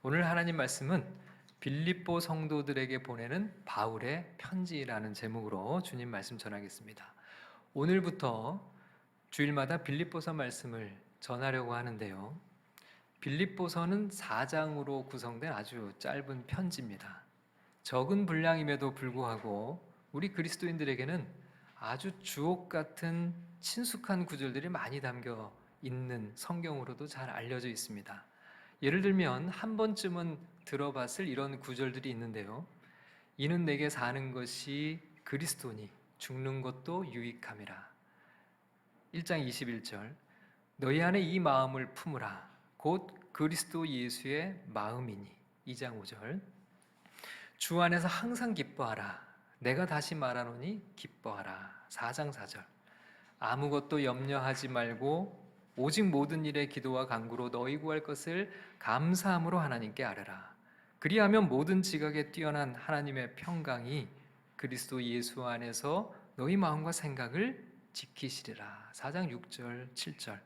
오늘 하나님 말씀은 빌립보 성도들에게 보내는 바울의 편지라는 제목으로 주님 말씀 전하겠습니다. 오늘부터 주일마다 빌립보서 말씀을 전하려고 하는데요. 빌립보서는 4장으로 구성된 아주 짧은 편지입니다. 적은 분량임에도 불구하고 우리 그리스도인들에게는 아주 주옥 같은 친숙한 구절들이 많이 담겨 있는 성경으로도 잘 알려져 있습니다. 예를 들면 한 번쯤은 들어봤을 이런 구절들이 있는데요. 이는 내게 사는 것이 그리스도니 죽는 것도 유익함이라. 1장 21절 너희 안에 이 마음을 품으라 곧 그리스도 예수의 마음이니. 2장 5절 주 안에서 항상 기뻐하라 내가 다시 말하노니 기뻐하라. 4장 4절 아무것도 염려하지 말고 오직 모든 일에 기도와 간구로 너희 구할 것을 감사함으로 하나님께 아뢰라. 그리하면 모든 지각에 뛰어난 하나님의 평강이 그리스도 예수 안에서 너희 마음과 생각을 지키시리라. 4장 6절 7절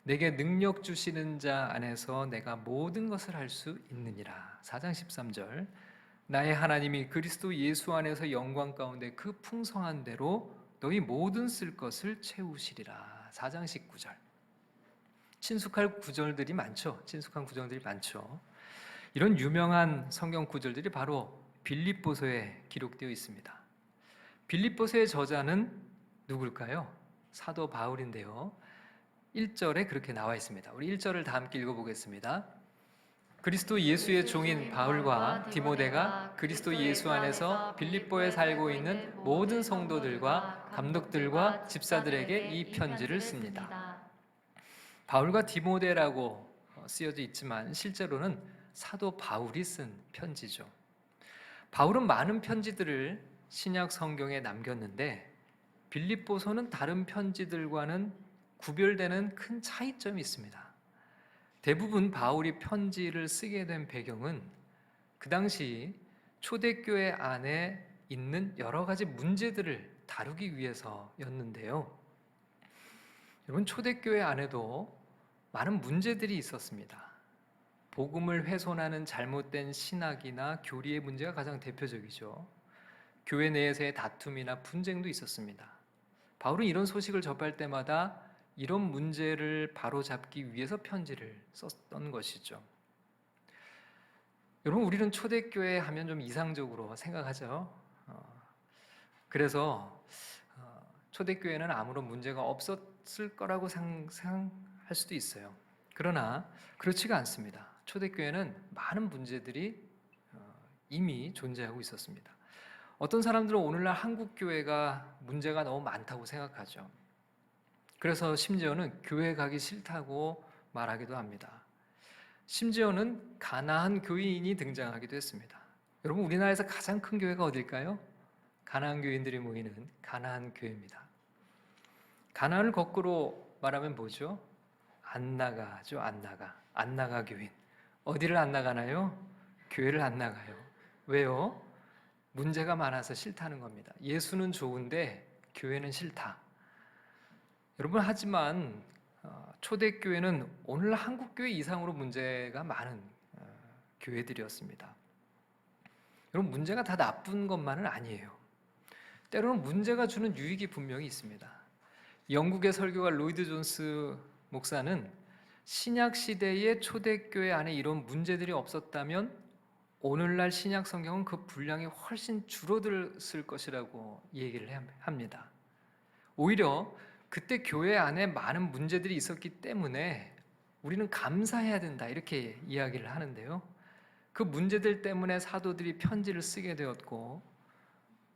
내게 능력 주시는 자 안에서 내가 모든 것을 할 수 있느니라. 4장 13절 나의 하나님이 그리스도 예수 안에서 영광 가운데 그 풍성한 대로 너희 모든 쓸 것을 채우시리라. 4장 19절 친숙한 구절들이 많죠. 이런 유명한 성경 구절들이 바로 빌립보서에 기록되어 있습니다. 빌립보서의 저자는 누굴까요? 사도 바울인데요. 1절에 그렇게 나와 있습니다. 우리 1절을 다 함께 읽어보겠습니다. 그리스도 예수의 종인 바울과 디모데가 그리스도 예수 안에서 빌립보에 살고 있는 모든 성도들과 감독들과 집사들에게 이 편지를 씁니다. 바울과 디모데라고 쓰여져 있지만 실제로는 사도 바울이 쓴 편지죠. 바울은 많은 편지들을 신약 성경에 남겼는데 빌립보서는 다른 편지들과는 구별되는 큰 차이점이 있습니다. 대부분 바울이 편지를 쓰게 된 배경은 그 당시 초대교회 안에 있는 여러 가지 문제들을 다루기 위해서였는데요. 여러분, 초대교회 안에도 많은 문제들이 있었습니다. 복음을 훼손하는 잘못된 신학이나 교리의 문제가 가장 대표적이죠. 교회 내에서의 다툼이나 분쟁도 있었습니다. 바울은 이런 소식을 접할 때마다 이런 문제를 바로잡기 위해서 편지를 썼던 것이죠. 여러분, 우리는 초대교회 하면 좀 이상적으로 생각하죠. 그래서 초대교회는 아무런 문제가 없었을 거라고 상상할 수도 있어요. 그러나 그렇지가 않습니다. 초대교회는 많은 문제들이 이미 존재하고 있었습니다. 어떤 사람들은 오늘날 한국교회가 문제가 너무 많다고 생각하죠. 그래서 심지어는 교회 가기 싫다고 말하기도 합니다. 심지어는 가나안 교인이 등장하기도 했습니다. 여러분, 우리나라에서 가장 큰 교회가 어딜까요? 가나안 교인들이 모이는 가나안 교회입니다. 가나안을 거꾸로 말하면 뭐죠? 안 나가죠. 안 나가 교인. 어디를 안 나가나요? 교회를 안 나가요. 왜요? 문제가 많아서 싫다는 겁니다. 예수는 좋은데 교회는 싫다. 여러분, 하지만 초대교회는 오늘 한국교회 이상으로 문제가 많은 교회들이었습니다. 여러분, 문제가 다 나쁜 것만은 아니에요. 때로는 문제가 주는 유익이 분명히 있습니다. 영국의 설교가 로이드 존스 목사는 신약 시대의 초대교회 안에 이런 문제들이 없었다면 오늘날 신약 성경은 그 분량이 훨씬 줄어들었을 것이라고 얘기를 합니다. 오히려 그때 교회 안에 많은 문제들이 있었기 때문에 우리는 감사해야 된다, 이렇게 이야기를 하는데요. 그 문제들 때문에 사도들이 편지를 쓰게 되었고,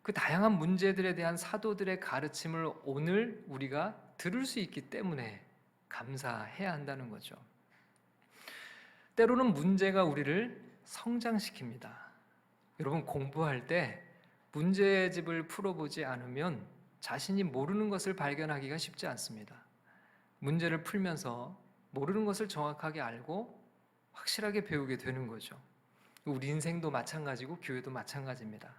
그 다양한 문제들에 대한 사도들의 가르침을 오늘 우리가 들을 수 있기 때문에 감사해야 한다는 거죠. 때로는 문제가 우리를 성장시킵니다. 여러분, 공부할 때 문제집을 풀어보지 않으면 자신이 모르는 것을 발견하기가 쉽지 않습니다. 문제를 풀면서 모르는 것을 정확하게 알고 확실하게 배우게 되는 거죠. 우리 인생도 마찬가지고 교회도 마찬가지입니다.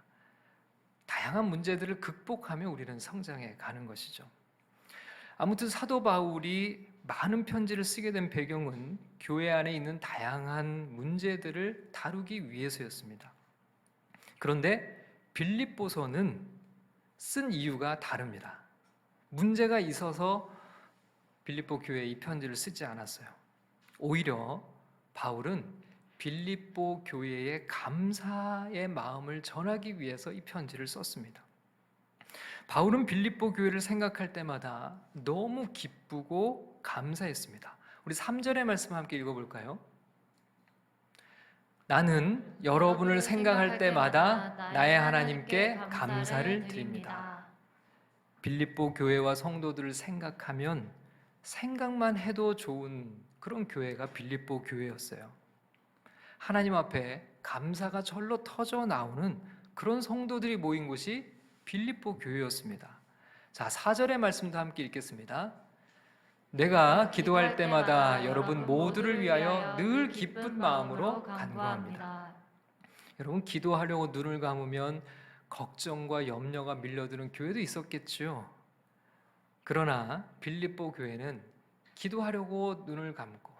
다양한 문제들을 극복하며 우리는 성장해 가는 것이죠. 아무튼 사도 바울이 많은 편지를 쓰게 된 배경은 교회 안에 있는 다양한 문제들을 다루기 위해서였습니다. 그런데 빌립보서는 쓴 이유가 다릅니다. 문제가 있어서 빌립보 교회에 이 편지를 쓰지 않았어요. 오히려 바울은 빌립보 교회에 감사의 마음을 전하기 위해서 이 편지를 썼습니다. 바울은 빌립보 교회를 생각할 때마다 너무 기쁘고 감사했습니다. 우리 3절의 말씀 함께 읽어볼까요? 나는 여러분을 생각할 때마다 나의 하나님께 감사를 드립니다. 빌립보 교회와 성도들을 생각하면 생각만 해도 좋은 그런 교회가 빌립보 교회였어요. 하나님 앞에 감사가 절로 터져 나오는 그런 성도들이 모인 곳이 빌립보 교회였습니다. 자, 4절의 말씀도 함께 읽겠습니다. 내가 기도할 때마다 여러분 모두를 위하여 늘 기쁜 마음으로 간구합니다. 여러분, 기도하려고 눈을 감으면 걱정과 염려가 밀려드는 교회도 있었겠죠. 그러나 빌립보 교회는 기도하려고 눈을 감고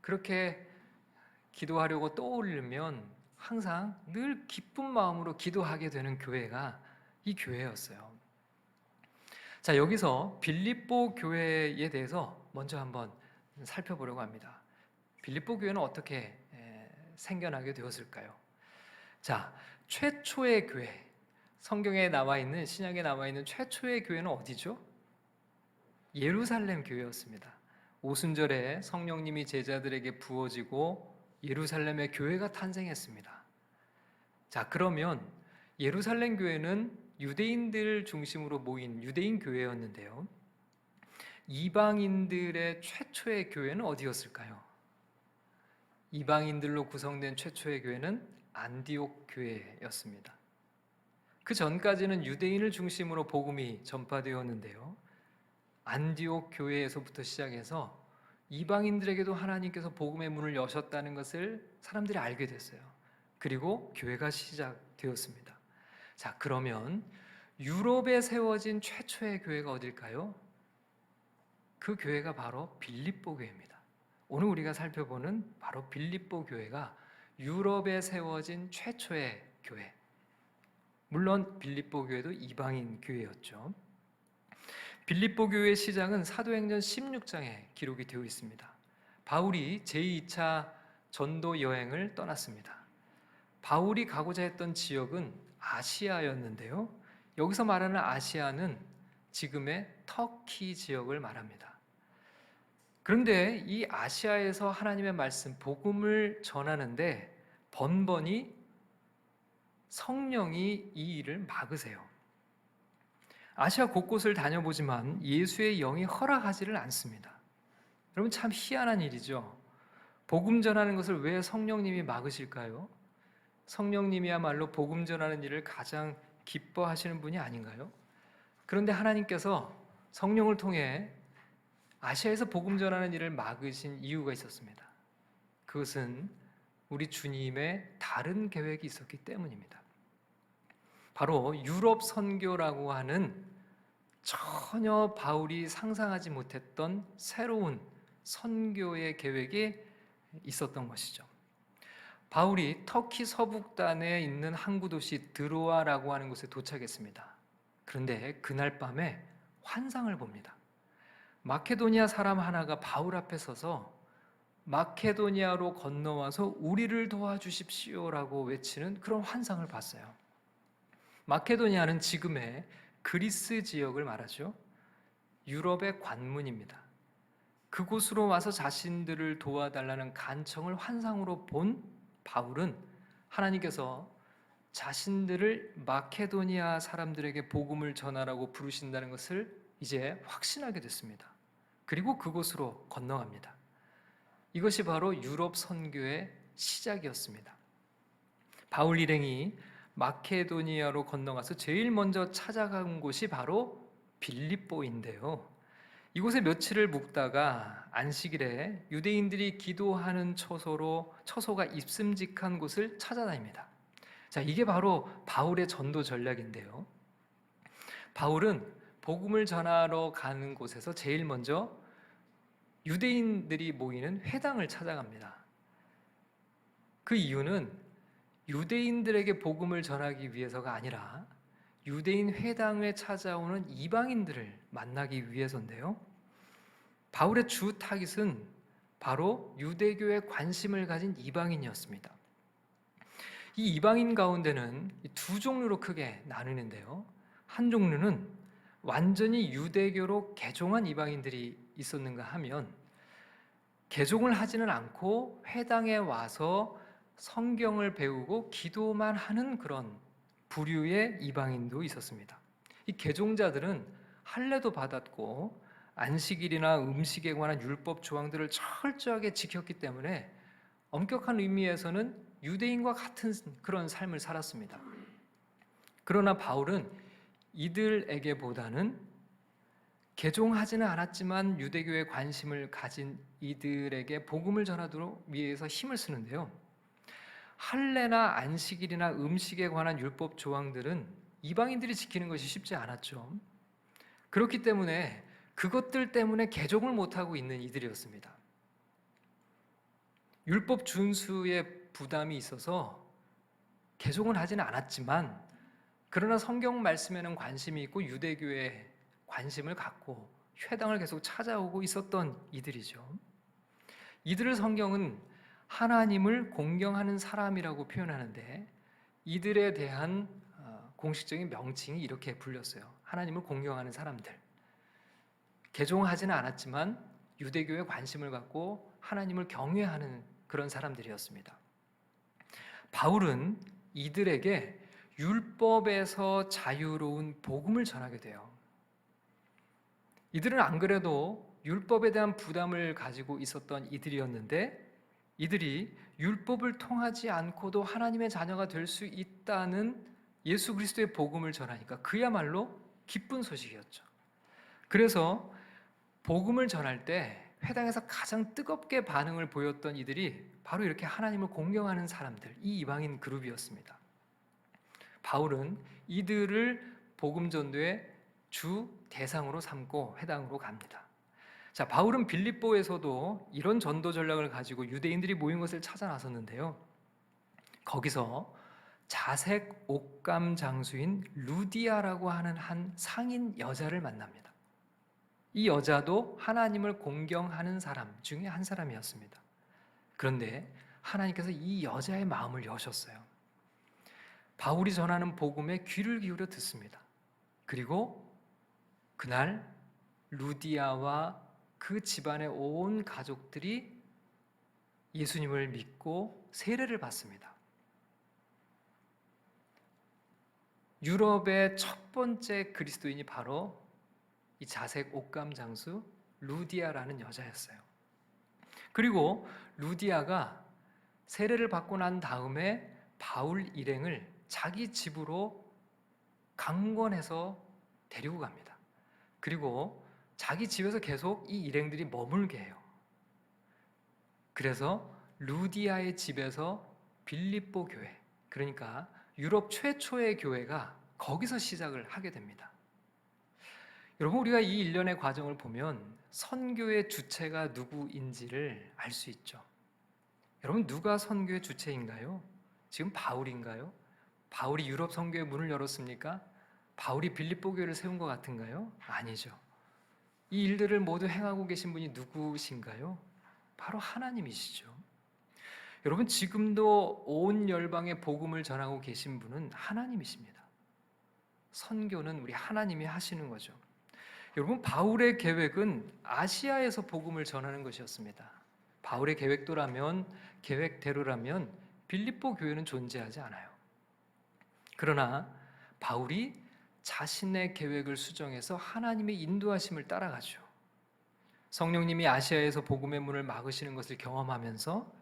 그렇게 기도하려고 떠올리면 항상 늘 기쁜 마음으로 기도하게 되는 교회가 이 교회였어요. 자, 여기서 빌립보 교회에 대해서 먼저 한번 살펴보려고 합니다. 빌립보 교회는 어떻게 생겨나게 되었을까요? 자, 최초의 교회, 성경에 나와 있는, 신약에 나와 있는 최초의 교회는 어디죠? 예루살렘 교회였습니다. 오순절에 성령님이 제자들에게 부어지고 예루살렘의 교회가 탄생했습니다. 자, 그러면 예루살렘 교회는 유대인들 중심으로 모인 유대인 교회였는데요. 이방인들의 최초의 교회는 어디였을까요? 이방인들로 구성된 최초의 교회는 안디옥 교회였습니다. 그 전까지는 유대인을 중심으로 복음이 전파되었는데요. 안디옥 교회에서부터 시작해서 이방인들에게도 하나님께서 복음의 문을 여셨다는 것을 사람들이 알게 됐어요. 그리고 교회가 시작되었습니다. 자, 그러면 유럽에 세워진 최초의 교회가 어딜까요? 그 교회가 바로 빌립보 교회입니다. 오늘 우리가 살펴보는 바로 빌립보 교회가 유럽에 세워진 최초의 교회. 물론 빌립보 교회도 이방인 교회였죠. 빌립보 교회의 시작은 사도행전 16장에 기록이 되어 있습니다. 바울이 제2차 전도 여행을 떠났습니다. 바울이 가고자 했던 지역은 아시아였는데요. 여기서 말하는 아시아는 지금의 터키 지역을 말합니다. 그런데 이 아시아에서 하나님의 말씀, 복음을 전하는데 번번이 성령이 이 일을 막으세요. 아시아 곳곳을 다녀보지만 예수의 영이 허락하지를 않습니다. 여러분, 참 희한한 일이죠. 복음 전하는 것을 왜 성령님이 막으실까요? 성령님이야말로 복음 전하는 일을 가장 기뻐하시는 분이 아닌가요? 그런데 하나님께서 성령을 통해 아시아에서 복음 전하는 일을 막으신 이유가 있었습니다. 그것은 우리 주님의 다른 계획이 있었기 때문입니다. 바로 유럽 선교라고 하는 전혀 바울이 상상하지 못했던 새로운 선교의 계획이 있었던 것이죠. 바울이 터키 서북단에 있는 항구 도시 드로아라고 하는 곳에 도착했습니다. 그런데 그날 밤에 환상을 봅니다. 마케도니아 사람 하나가 바울 앞에 서서 마케도니아로 건너와서 우리를 도와주십시오라고 외치는 그런 환상을 봤어요. 마케도니아는 지금의 그리스 지역을 말하죠. 유럽의 관문입니다. 그곳으로 와서 자신들을 도와달라는 간청을 환상으로 본 바울은 하나님께서 자신들을 마케도니아 사람들에게 복음을 전하라고 부르신다는 것을 이제 확신하게 됐습니다. 그리고 그곳으로 건너갑니다. 이것이 바로 유럽 선교의 시작이었습니다. 바울 일행이 마케도니아로 건너가서 제일 먼저 찾아간 곳이 바로 빌립보인데요. 이곳에 며칠을 묵다가 안식일에 유대인들이 기도하는 처소가 있음직한 곳을 찾아다닙니다. 자, 이게 바로 바울의 전도 전략인데요. 바울은 복음을 전하러 가는 곳에서 제일 먼저 유대인들이 모이는 회당을 찾아갑니다. 그 이유는 유대인들에게 복음을 전하기 위해서가 아니라 유대인 회당에 찾아오는 이방인들을 만나기 위해서인데요. 바울의 주 타깃은 바로 유대교에 관심을 가진 이방인이었습니다. 이 이방인 가운데는 두 종류로 크게 나누는데요. 한 종류는 완전히 유대교로 개종한 이방인들이 있었는가 하면 개종을 하지는 않고 회당에 와서 성경을 배우고 기도만 하는 그런 부류의 이방인도 있었습니다. 이 개종자들은 할례도 받았고 안식일이나 음식에 관한 율법 조항들을 철저하게 지켰기 때문에 엄격한 의미에서는 유대인과 같은 그런 삶을 살았습니다. 그러나 바울은 이들에게보다는 개종하지는 않았지만 유대교에 관심을 가진 이들에게 복음을 전하도록 위해서 힘을 쓰는데요. 할례나 안식일이나 음식에 관한 율법 조항들은 이방인들이 지키는 것이 쉽지 않았죠. 그렇기 때문에 그것들 때문에 개종을 못하고 있는 이들이었습니다. 율법 준수에 부담이 있어서 개종은 하지는 않았지만 그러나 성경 말씀에는 관심이 있고 유대교에 관심을 갖고 회당을 계속 찾아오고 있었던 이들이죠. 이들을 성경은 하나님을 공경하는 사람이라고 표현하는데 이들에 대한 공식적인 명칭이 이렇게 불렸어요. 하나님을 공경하는 사람들. 개종하지는 않았지만 유대교에 관심을 갖고 하나님을 경외하는 그런 사람들이었습니다. 바울은 이들에게 율법에서 자유로운 복음을 전하게 돼요. 이들은 안 그래도 율법에 대한 부담을 가지고 있었던 이들이었는데 이들이 율법을 통하지 않고도 하나님의 자녀가 될 수 있다는 예수 그리스도의 복음을 전하니까 그야말로 기쁜 소식이었죠. 그래서 복음을 전할 때 회당에서 가장 뜨겁게 반응을 보였던 이들이 바로 이렇게 하나님을 공경하는 사람들, 이 이방인 그룹이었습니다. 바울은 이들을 복음 전도의 주 대상으로 삼고 회당으로 갑니다. 자, 바울은 빌립보에서도 이런 전도 전략을 가지고 유대인들이 모인 것을 찾아 나섰는데요. 거기서 자색 옥감 장수인 루디아라고 하는 한 상인 여자를 만납니다. 이 여자도 하나님을 공경하는 사람 중에 한 사람이었습니다. 그런데 하나님께서 이 여자의 마음을 여셨어요. 바울이 전하는 복음에 귀를 기울여 듣습니다. 그리고 그날 루디아와 그 집안의 온 가족들이 예수님을 믿고 세례를 받습니다. 유럽의 첫 번째 그리스도인이 바로 이 자색 옥감 장수 루디아라는 여자였어요. 그리고 루디아가 세례를 받고 난 다음에 바울 일행을 자기 집으로 강권해서 데리고 갑니다. 그리고 자기 집에서 계속 이 일행들이 머물게 해요. 그래서 루디아의 집에서 빌립보 교회, 그러니까 유럽 최초의 교회가 거기서 시작을 하게 됩니다. 여러분, 우리가 이 일련의 과정을 보면 선교의 주체가 누구인지를 알 수 있죠. 여러분, 누가 선교의 주체인가요? 지금 바울인가요? 바울이 유럽 선교의 문을 열었습니까? 바울이 빌립보 교회를 세운 것 같은가요? 아니죠. 이 일들을 모두 행하고 계신 분이 누구신가요? 바로 하나님이시죠. 여러분, 지금도 온 열방에 복음을 전하고 계신 분은 하나님이십니다. 선교는 우리 하나님이 하시는 거죠. 여러분, 바울의 계획은 아시아에서 복음을 전하는 것이었습니다. 바울의 계획대로라면 빌립보 교회는 존재하지 않아요. 그러나 바울이 자신의 계획을 수정해서 하나님의 인도하심을 따라가죠. 성령님이 아시아에서 복음의 문을 막으시는 것을 경험하면서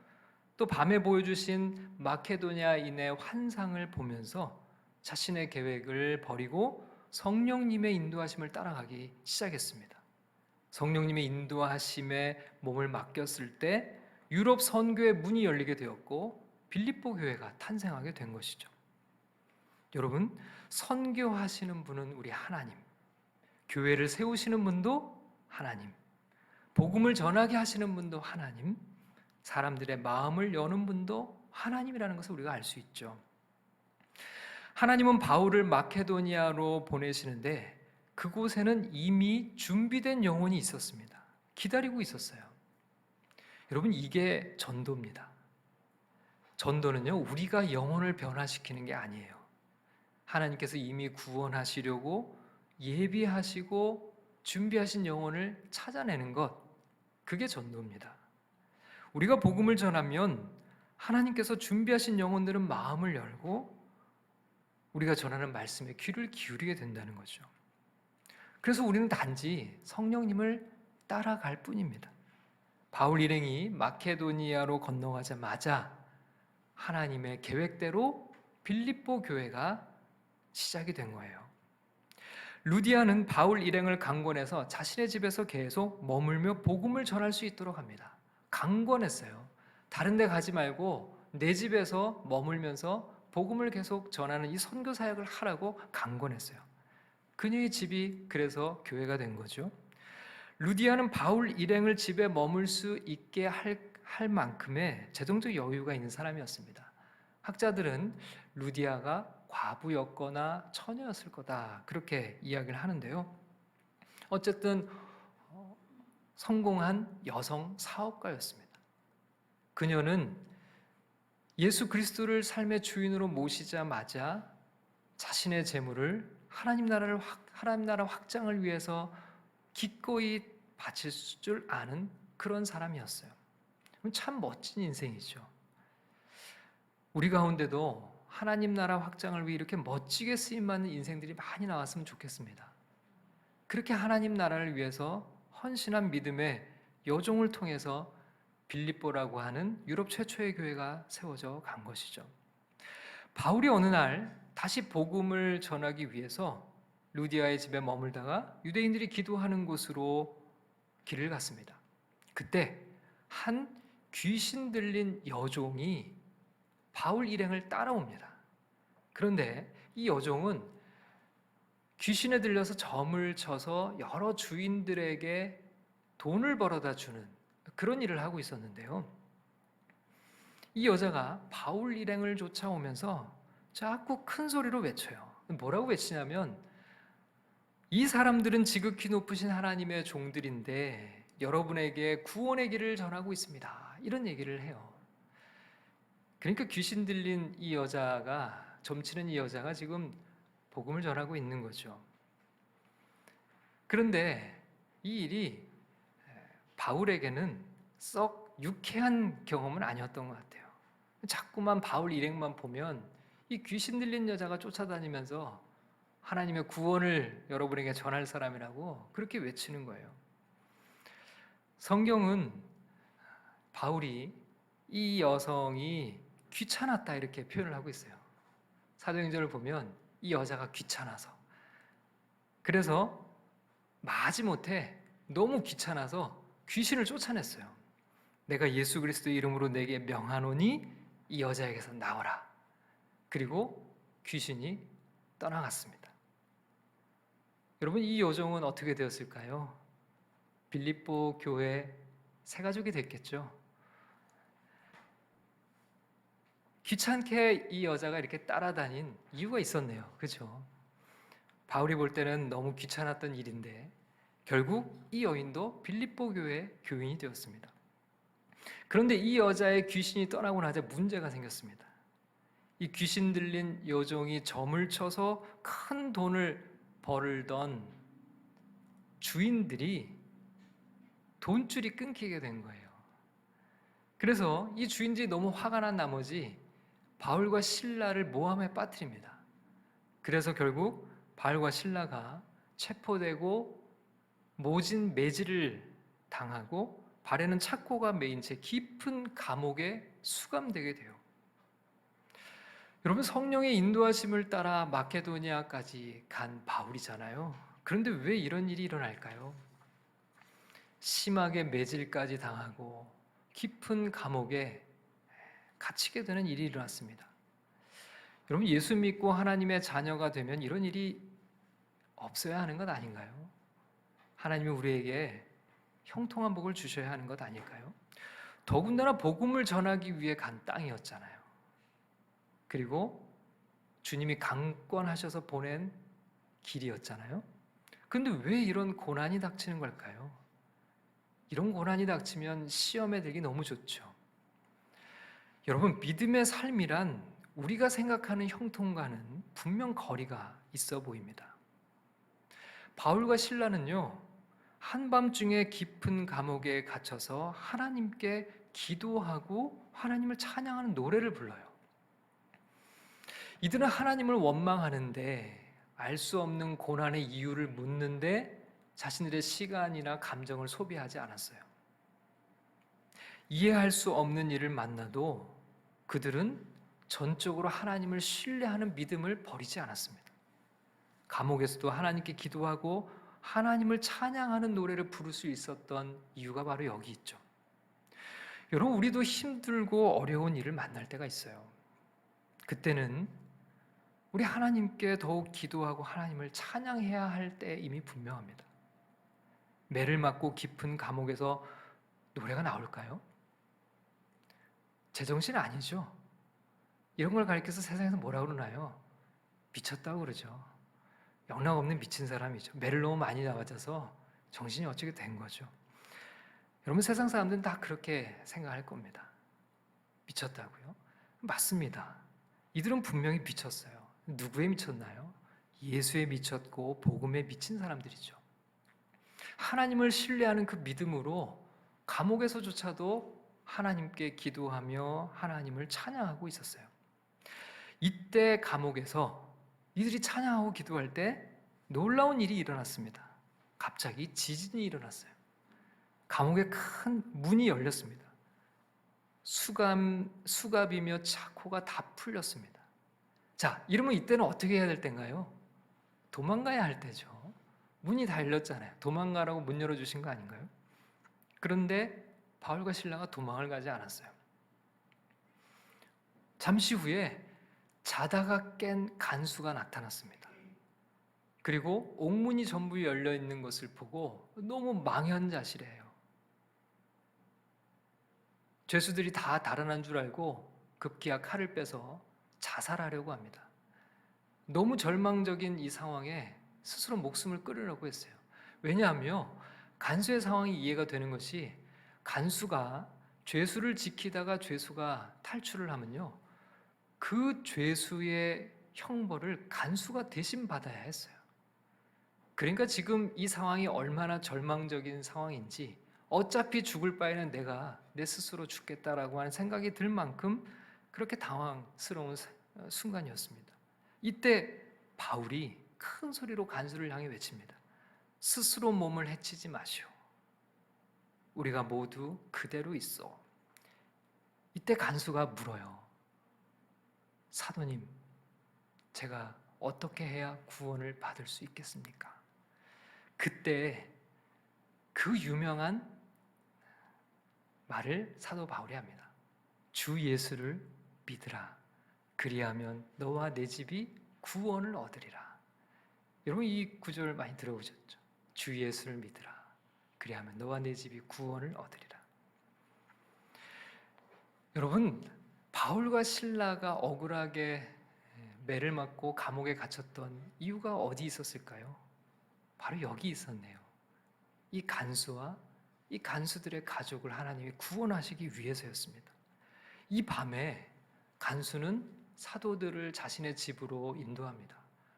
또 밤에 보여주신 마케도냐인의 환상을 보면서 자신의 계획을 버리고 성령님의 인도하심을 따라가기 시작했습니다. 성령님의 인도하심에 몸을 맡겼을 때 유럽 선교의 문이 열리게 되었고 빌립보 교회가 탄생하게 된 것이죠. 여러분, 선교하시는 분은 우리 하나님, 교회를 세우시는 분도 하나님, 복음을 전하게 하시는 분도 하나님, 사람들의 마음을 여는 분도 하나님이라는 것을 우리가 알 수 있죠. 하나님은 바울을 마케도니아로 보내시는데 그곳에는 이미 준비된 영혼이 있었습니다. 기다리고 있었어요. 여러분, 이게 전도입니다. 전도는요, 우리가 영혼을 변화시키는 게 아니에요. 하나님께서 이미 구원하시려고 예비하시고 준비하신 영혼을 찾아내는 것, 그게 전도입니다. 우리가 복음을 전하면 하나님께서 준비하신 영혼들은 마음을 열고 우리가 전하는 말씀에 귀를 기울이게 된다는 거죠. 그래서 우리는 단지 성령님을 따라갈 뿐입니다. 바울 일행이 마케도니아로 건너가자마자 하나님의 계획대로 빌립보 교회가 시작이 된 거예요. 루디아는 바울 일행을 강권해서 자신의 집에서 계속 머물며 복음을 전할 수 있도록 합니다. 강권했어요. 다른 데 가지 말고 내 집에서 머물면서 복음을 계속 전하는 이 선교 사역을 하라고 강권했어요. 그녀의 집이 그래서 교회가 된 거죠. 루디아는 바울 일행을 집에 머물 수 있게 할 만큼의 재정적 여유가 있는 사람이었습니다. 학자들은 루디아가 과부였거나 처녀였을 거다, 그렇게 이야기를 하는데요. 어쨌든 성공한 여성 사업가였습니다. 그녀는 예수 그리스도를 삶의 주인으로 모시자마자 자신의 재물을 하나님 나라 확장을 위해서 기꺼이 바칠 줄 아는 그런 사람이었어요. 참 멋진 인생이죠. 우리 가운데도 하나님 나라 확장을 위해 이렇게 멋지게 쓰임받는 인생들이 많이 나왔으면 좋겠습니다. 그렇게 하나님 나라를 위해서 헌신한 믿음의 여종을 통해서 빌립보라고 하는 유럽 최초의 교회가 세워져 간 것이죠. 바울이 어느 날 다시 복음을 전하기 위해서 루디아의 집에 머물다가 유대인들이 기도하는 곳으로 길을 갔습니다. 그때 한 귀신 들린 여종이 바울 일행을 따라옵니다. 그런데 이 여종은 귀신에 들려서 점을 쳐서 여러 주인들에게 돈을 벌어다 주는 그런 일을 하고 있었는데요. 이 여자가 바울 일행을 쫓아오면서 자꾸 큰 소리로 외쳐요. 뭐라고 외치냐면, 이 사람들은 지극히 높으신 하나님의 종들인데 여러분에게 구원의 길을 전하고 있습니다, 이런 얘기를 해요. 그러니까 귀신 들린 이 여자가, 점치는 이 여자가 지금 복음을 전하고 있는 거죠. 그런데 이 일이 바울에게는 썩 유쾌한 경험은 아니었던 것 같아요. 자꾸만 바울 일행만 보면 이 귀신 들린 여자가 쫓아다니면서 하나님의 구원을 여러분에게 전할 사람이라고 그렇게 외치는 거예요. 성경은 바울이 이 여성이 귀찮았다 이렇게 표현을 하고 있어요. 사도행전을 보면 이 여자가 귀찮아서, 그래서 마지못해 너무 귀찮아서 귀신을 쫓아냈어요. 내가 예수 그리스도의 이름으로 내게 명하노니 이 여자에게서 나오라. 그리고 귀신이 떠나갔습니다. 여러분, 이 여종은 어떻게 되었을까요? 빌립보 교회 새 가족이 됐겠죠. 귀찮게 이 여자가 이렇게 따라다닌 이유가 있었네요. 그렇죠? 바울이 볼 때는 너무 귀찮았던 일인데 결국 이 여인도 빌립보 교회 교인이 되었습니다. 그런데 이 여자의 귀신이 떠나고 나자 문제가 생겼습니다. 이 귀신 들린 여종이 점을 쳐서 큰 돈을 벌던 주인들이 돈줄이 끊기게 된 거예요. 그래서 이 주인들이 너무 화가 난 나머지 바울과 실라를 모함에 빠뜨립니다. 그래서 결국 바울과 실라가 체포되고 모진 매질을 당하고 발에는 착고가 매인 채 깊은 감옥에 수감되게 돼요. 여러분, 성령의 인도하심을 따라 마케도니아까지 간 바울이잖아요. 그런데 왜 이런 일이 일어날까요? 심하게 매질까지 당하고 깊은 감옥에 갇히게 되는 일이 일어났습니다. 여러분, 예수 믿고 하나님의 자녀가 되면 이런 일이 없어야 하는 것 아닌가요? 하나님이 우리에게 형통한 복을 주셔야 하는 것 아닐까요? 더군다나 복음을 전하기 위해 간 땅이었잖아요. 그리고 주님이 강권하셔서 보낸 길이었잖아요. 근데 왜 이런 고난이 닥치는 걸까요? 이런 고난이 닥치면 시험에 들기 너무 좋죠. 여러분, 믿음의 삶이란 우리가 생각하는 형통과는 분명 거리가 있어 보입니다. 바울과 실라는요, 한밤중에 깊은 감옥에 갇혀서 하나님께 기도하고 하나님을 찬양하는 노래를 불러요. 이들은 하나님을 원망하는데 알 수 없는 고난의 이유를 묻는데 자신들의 시간이나 감정을 소비하지 않았어요. 이해할 수 없는 일을 만나도 그들은 전적으로 하나님을 신뢰하는 믿음을 버리지 않았습니다. 감옥에서도 하나님께 기도하고 하나님을 찬양하는 노래를 부를 수 있었던 이유가 바로 여기 있죠. 여러분, 우리도 힘들고 어려운 일을 만날 때가 있어요. 그때는 우리 하나님께 더욱 기도하고 하나님을 찬양해야 할 때임이 분명합니다. 매를 맞고 깊은 감옥에서 노래가 나올까요? 제정신 아니죠. 이런 걸 가리켜서 세상에서 뭐라 그러나요? 미쳤다고 그러죠. 영락없는 미친 사람이죠. 매를 너무 많이 맞아서 정신이 어떻게 된 거죠. 여러분, 세상 사람들은 다 그렇게 생각할 겁니다. 미쳤다고요? 맞습니다. 이들은 분명히 미쳤어요. 누구에 미쳤나요? 예수에 미쳤고 복음에 미친 사람들이죠. 하나님을 신뢰하는 그 믿음으로 감옥에서조차도 하나님께 기도하며 하나님을 찬양하고 있었어요. 이때 감옥에서 이들이 찬양하고 기도할 때 놀라운 일이 일어났습니다. 갑자기 지진이 일어났어요. 감옥에 큰 문이 열렸습니다. 수갑이며 차코가 다 풀렸습니다. 자, 이러면 이때는 어떻게 해야 될 때인가요? 도망가야 할 때죠. 문이 다 열렸잖아요. 도망가라고 문 열어주신 거 아닌가요? 그런데 바울과 실라가 도망을 가지 않았어요. 잠시 후에 자다가 깬 간수가 나타났습니다. 그리고 옥문이 전부 열려 있는 것을 보고 너무 망연자실해요. 죄수들이 다 달아난 줄 알고 급기야 칼을 빼서 자살하려고 합니다. 너무 절망적인 이 상황에 스스로 목숨을 끊으려고 했어요. 왜냐하면 간수의 상황이 이해가 되는 것이 간수가 죄수를 지키다가 죄수가 탈출을 하면요, 그 죄수의 형벌을 간수가 대신 받아야 했어요. 그러니까 지금 이 상황이 얼마나 절망적인 상황인지 어차피 죽을 바에는 내가 내 스스로 죽겠다라고 하는 생각이 들 만큼 그렇게 당황스러운 순간이었습니다. 이때 바울이 큰 소리로 간수를 향해 외칩니다. 스스로 몸을 해치지 마시오. 우리가 모두 그대로 있어. 이때 간수가 물어요. 사도님, 제가 어떻게 해야 구원을 받을 수 있겠습니까? 그때 그 유명한 말을 사도 바울이 합니다. 주 예수를 믿으라. 그리하면 너와 내 집이 구원을 얻으리라. 여러분, 이 구절을 많이 들어보셨죠? 주 예수를 믿으라. 그리하면 너와 내 집이 구원을 얻으리라. 여러분, 바울과 실라가 억울하게 매를 맞고 감옥에 갇혔던 이유가 어디 있었을까요? 바로 여기 있었네요. 이 간수와 이 간수들의 가족을 하나님이 구원하시기 위해서였습니다. 이 밤에 간수는 사도들을 자신의 집으로 인도합니다.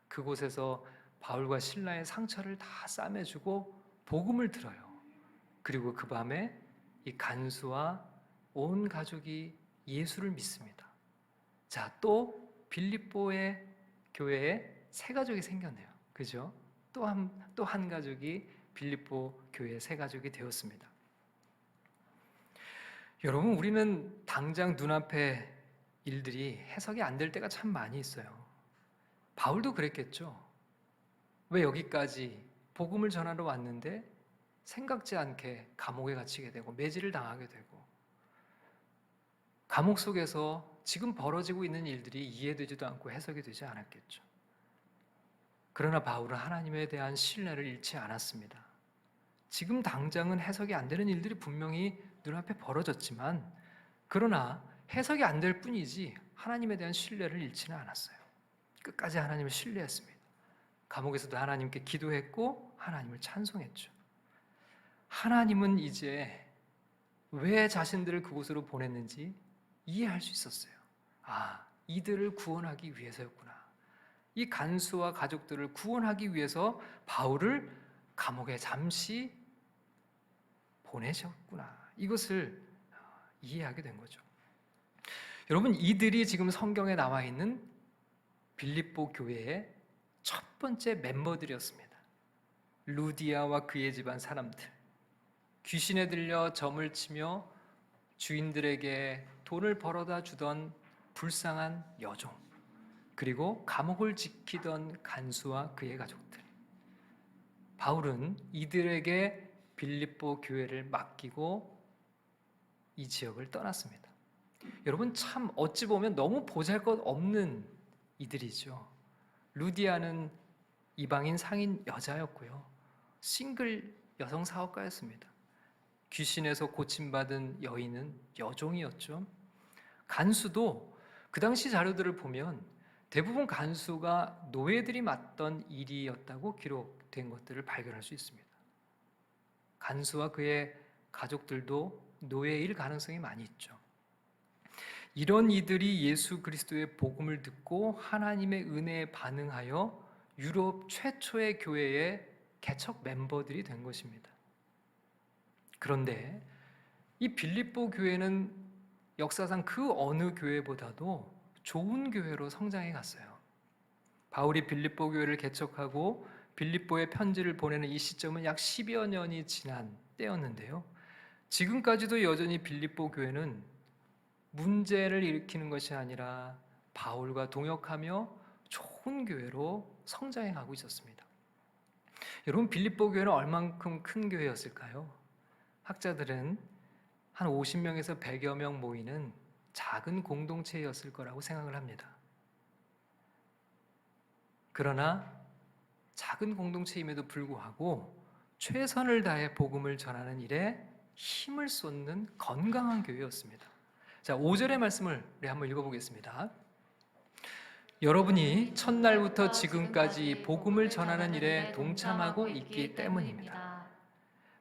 그곳에서 바울과 신라의 상처를 다 싸매주고 복음을 들어요. 그리고 그 밤에 이 간수와 온 가족이 예수를 믿습니다. 자, 또 빌립보의 교회에 새 가족이 생겼네요. 그죠? 또 한 가족이 빌립보 교회의 새 가족이 되었습니다. 여러분, 우리는 당장 눈앞에 일들이 해석이 안 될 때가 참 많이 있어요. 바울도 그랬겠죠. 왜 여기까지 복음을 전하러 왔는데 생각지 않게 감옥에 갇히게 되고 매질을 당하게 되고, 감옥 속에서 지금 벌어지고 있는 일들이 이해되지도 않고 해석이 되지 않았겠죠. 그러나 바울은 하나님에 대한 신뢰를 잃지 않았습니다. 지금 당장은 해석이 안 되는 일들이 분명히 눈앞에 벌어졌지만, 그러나 해석이 안 될 뿐이지 하나님에 대한 신뢰를 잃지는 않았어요. 끝까지 하나님을 신뢰했습니다. 감옥에서도 하나님께 기도했고 하나님을 찬송했죠. 하나님은 이제 왜 자신들을 그곳으로 보냈는지 이해할 수 있었어요. 아, 이들을 구원하기 위해서였구나. 이 간수와 가족들을 구원하기 위해서 바울을 감옥에 잠시 보내셨구나. 이것을 이해하게 된 거죠. 여러분, 이들이 지금 성경에 나와 있는 빌립보 교회의 첫 번째 멤버들이었습니다. 루디아와 그의 집안 사람들, 귀신에 들려 점을 치며 주인들에게 돈을 벌어다 주던 불쌍한 여종, 그리고 감옥을 지키던 간수와 그의 가족들. 바울은 이들에게 빌립보 교회를 맡기고 이 지역을 떠났습니다. 여러분, 참 어찌 보면 너무 보잘것없는 이들이죠. 루디아는 이방인 상인 여자였고요. 싱글 여성 사업가였습니다. 귀신에서 고침받은 여인은 여종이었죠. 간수도 그 당시 자료들을 보면 대부분 간수가 노예들이 맡던 일이었다고 기록된 것들을 발견할 수 있습니다. 간수와 그의 가족들도 노예일 가능성이 많이 있죠. 이런 이들이 예수 그리스도의 복음을 듣고 하나님의 은혜에 반응하여 유럽 최초의 교회의 개척 멤버들이 된 것입니다. 그런데 이 빌립보 교회는 역사상 그 어느 교회보다도 좋은 교회로 성장해 갔어요. 바울이 빌립보 교회를 개척하고 빌립보에 편지를 보내는 이 시점은 약 10여 년이 지난 때였는데요. 지금까지도 여전히 빌립보 교회는 문제를 일으키는 것이 아니라 바울과 동역하며 좋은 교회로 성장해 가고 있었습니다. 여러분, 빌립보 교회는 얼만큼 큰 교회였을까요? 학자들은 한 50명에서 100여 명 모이는 작은 공동체였을 거라고 생각을 합니다. 그러나 작은 공동체임에도 불구하고 최선을 다해 복음을 전하는 일에 힘을 쏟는 건강한 교회였습니다. 자, 5절의 말씀을 우리 한번 읽어보겠습니다. 여러분이 첫날부터 지금까지 복음을 전하는 일에 동참하고 있기 때문입니다.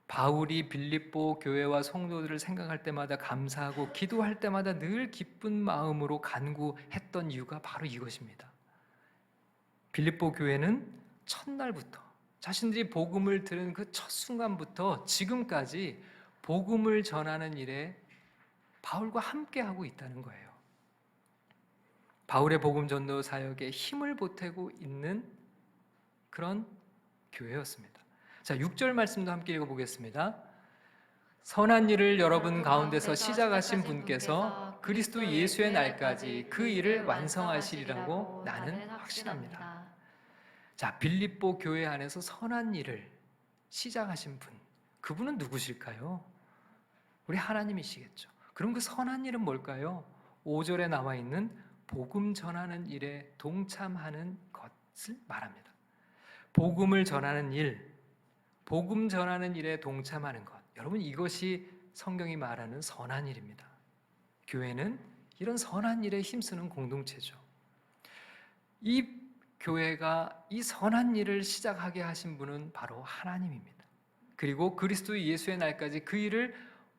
바울이 빌립보 교회와 성도들을 생각할 때마다 감사하고 기도할 때마다 늘 기쁜 마음으로 간구했던 이유가 바로 이것입니다. 빌립보 교회는 첫날부터 자신들이 복음을 들은 그 첫 순간부터 지금까지 복음을 전하는 일에 바울과 함께하고 있다는 거예요. 바울의 복음 전도 사역에 힘을 보태고 있는 그런 교회였습니다. 자, 6절 말씀도 함께 읽어보겠습니다. 선한 일을 여러분 가운데서 시작하신 분께서 그리스도 예수의 날까지 그 일을 완성하시리라고 나는 확신합니다. 자, 빌립보 교회 안에서 선한 일을 시작하신 분, 그분은 누구실까요? 우리 하나님이시겠죠. 그럼 그 선한 일은 뭘까요? 5절에 나와 있는 복음 전하는 일에 동참하는 것을 말합니다. 복음을 전하는 일, 복음 전하는 일에 동참하는 것. 여러분, 이것이 성경이 말하는 선한 일입니다. 교회는 이런 선한 일에 힘쓰는 공동체죠. 이 교회가 이 선한 일을 시작하게 하신 분은 바로 하나님입니다. 그리고 그리스도 예수의 날까지 그 일을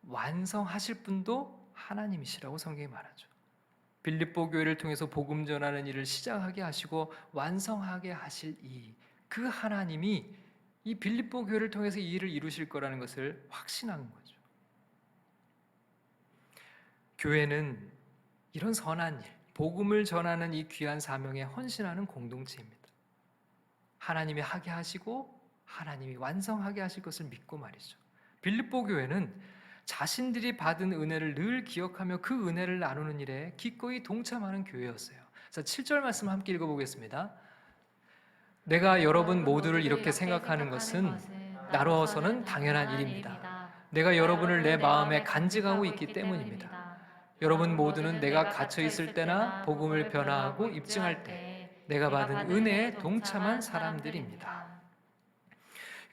완성하실 분도 하나님이시라고 성경이 말하죠. 빌립보 교회를 통해서 복음 전하는 일을 시작하게 하시고 완성하게 하실 그 하나님이 이 빌립보 교회를 통해서 이 일을 이루실 거라는 것을 확신하는 거죠. 교회는 이런 선한 일, 복음을 전하는 이 귀한 사명에 헌신하는 공동체입니다. 하나님이 하게 하시고 하나님이 완성하게 하실 것을 믿고 말이죠. 빌립보 교회는 자신들이 받은 은혜를 늘 기억하며 그 은혜를 나누는 일에 기꺼이 동참하는 교회였어요. 자, 7절 말씀 함께 읽어보겠습니다. 내가 여러분 모두를 이렇게 생각하는 것은 나로서는 당연한 일입니다. 내가 여러분을 내 마음에 간직하고 있기 때문입니다. 여러분 모두는 내가 갇혀 있을 때나 복음을 변화하고 입증할 때 내가 받은 은혜에 동참한 사람들입니다.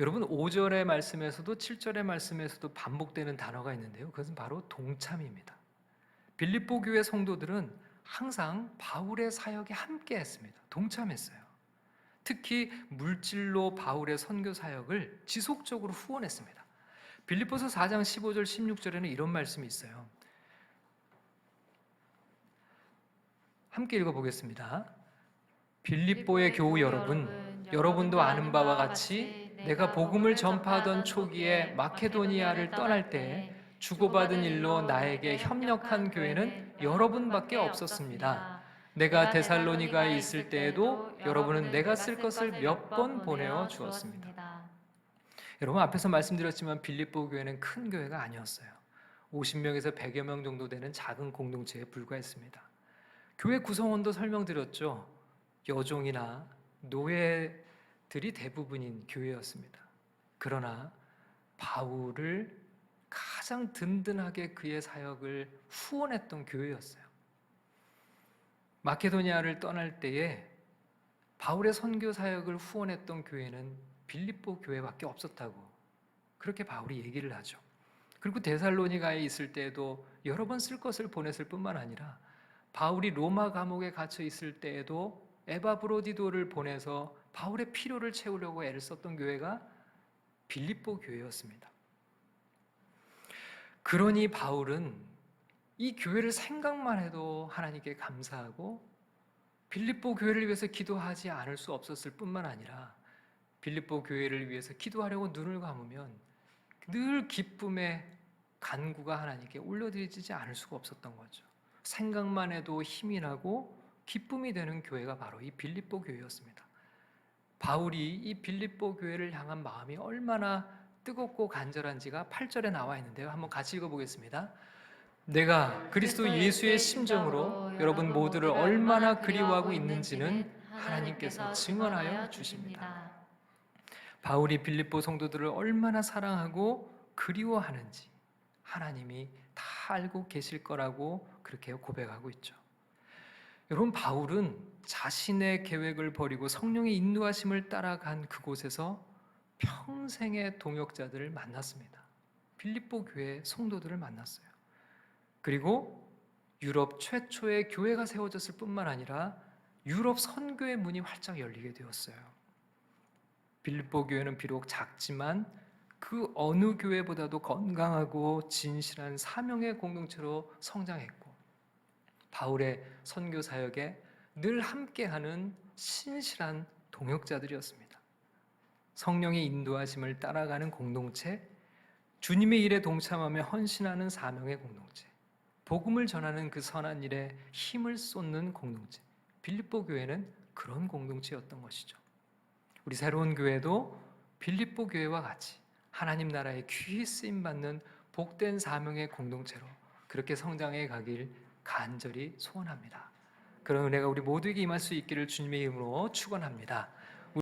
여러분 5절의 말씀에서도 7절의 말씀에서도 반복되는 단어가 있는데요. 그것은 바로 동참입니다. 빌립보 교회 성도들은 항상 바울의 사역에 함께 했습니다. 동참했어요. 특히 물질로 바울의 선교 사역을 지속적으로 후원했습니다. 빌립보서 4장 15절 16절에는 이런 말씀이 있어요. 함께 읽어보겠습니다. 빌립보의 교우 여러분, 여러분도 아는 바와 같이 내가 복음을 전파하던 초기에 마케도니아를 떠날 때 주고받은 일로 나에게 협력한 교회는 여러분밖에 없었습니다. 내가 데살로니가에 있을 때에도 여러분은 내가 쓸 것을 몇 번 보내어 주었습니다. 여러분 앞에서 말씀드렸지만 빌립보 교회는 큰 교회가 아니었어요. 50명에서 100여 명 정도 되는 작은 공동체에 불과했습니다. 교회 구성원도 설명드렸죠. 여종이나 노예들이 대부분인 교회였습니다. 그러나 바울을 가장 든든하게 그의 사역을 후원했던 교회였어요. 마케도니아를 떠날 때에 바울의 선교 사역을 후원했던 교회는 빌립보 교회밖에 없었다고 그렇게 바울이 얘기를 하죠. 그리고 데살로니가에 있을 때에도 여러 번 쓸 것을 보냈을 뿐만 아니라 바울이 로마 감옥에 갇혀 있을 때에도 에바브로디도를 보내서 바울의 필요를 채우려고 애를 썼던 교회가 빌립보 교회였습니다. 그러니 바울은 이 교회를 생각만 해도 하나님께 감사하고 빌립보 교회를 위해서 기도하지 않을 수 없었을 뿐만 아니라 빌립보 교회를 위해서 기도하려고 눈을 감으면 늘 기쁨의 간구가 하나님께 올려드리지 않을 수가 없었던 거죠. 생각만 해도 힘이 나고 기쁨이 되는 교회가 바로 이 빌립보 교회였습니다. 바울이 이 빌립보 교회를 향한 마음이 얼마나 뜨겁고 간절한지가 8절에 나와 있는데요. 한번 같이 읽어보겠습니다. 내가 그리스도 예수의 심정으로 여러분 모두를 얼마나 그리워하고 있는지는 하나님께서 증언하여 주십니다. 바울이 빌립보 성도들을 얼마나 사랑하고 그리워하는지 하나님이 다 알고 계실 거라고 그렇게 고백하고 있죠. 여러분 바울은 자신의 계획을 버리고 성령의 인도하심을 따라간 그곳에서 평생의 동역자들을 만났습니다. 빌립보 교회 성도들을 만났어요. 그리고 유럽 최초의 교회가 세워졌을 뿐만 아니라 유럽 선교의 문이 활짝 열리게 되었어요. 빌립보 교회는 비록 작지만 그 어느 교회보다도 건강하고 진실한 사명의 공동체로 성장했고 바울의 선교 사역에 늘 함께하는 신실한 동역자들이었습니다. 성령의 인도하심을 따라가는 공동체, 주님의 일에 동참하며 헌신하는 사명의 공동체, 복음을 전하는 그 선한 일에 힘을 쏟는 공동체, 빌립보 교회는 그런 공동체였던 것이죠. 우리 새로운 교회도 빌립보 교회와 같이 하나님 나라에 귀히 쓰임받는 복된 사명의 공동체로 그렇게 성장해 가길 간절히 소원합니다. 그런 은혜가 우리 모두에게 임할 수 있기를 주님의 이름으로 축원합니다.